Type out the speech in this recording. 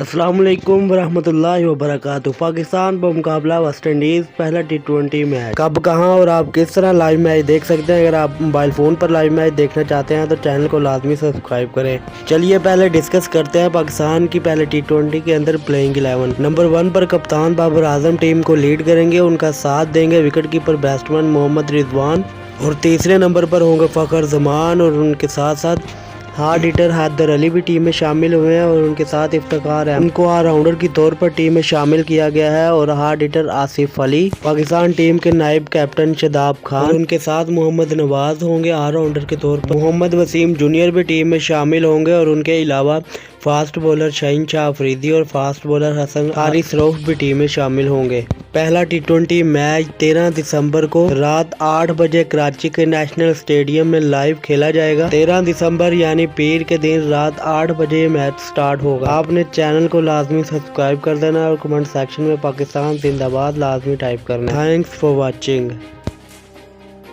السلام علیکم ورحمۃ اللہ وبرکاتہ۔ پاکستان بمقابلہ ویسٹ انڈیز پہلا ٹی20 میچ کب کہاں اور آپ کس طرح لائیو میچ دیکھ سکتے ہیں۔ اگر آپ موبائل فون پر لائیو میچ دیکھنا چاہتے ہیں تو چینل کو لازمی سبسکرائب کریں۔ چلیے پہلے ڈسکس کرتے ہیں پاکستان کی پہلے ٹی20 کے اندر پلینگ 11۔ نمبر 1 پر کپتان بابر اعظم ٹیم کو لیڈ کریں گے، ان کا ساتھ دیں گے وکٹ کیپر بیٹسمین محمد رضوان، اور تیسرے نمبر پر ہوں گے فخر زمان، اور ان کے ساتھ ساتھ ہارڈ ہٹر حیدر علی بھی ٹیم میں شامل ہوئے ہیں، اور ان کے ساتھ افتخار ہے ان کو آل راؤنڈر کی طور پر ٹیم میں شامل کیا گیا ہے، اور ہارڈ ہٹر آصف علی پاکستان ٹیم کے نائب کیپٹن شاداب خان، اور ان کے ساتھ محمد نواز ہوں گے آل راؤنڈر کے طور پر۔ محمد وسیم جونیئر بھی ٹیم میں شامل ہوں گے، اور ان کے علاوہ فاسٹ بولر شاہین شاہ افریدی اور فاسٹ بولر حسن حارث روف بھی ٹیم میں شامل ہوں گے۔ پہلا ٹی20 میچ 13 دسمبر کو رات 8 بجے کراچی کے نیشنل اسٹیڈیم میں لائیو کھیلا جائے گا۔ 13 دسمبر یعنی پیر کے دن رات 8 بجے میچ سٹارٹ ہوگا۔ آپ نے چینل کو لازمی سبسکرائب کر دینا اور کمنٹ سیکشن میں پاکستان زندہ باد لازمی ٹائپ کرنا۔ Thanks for watching.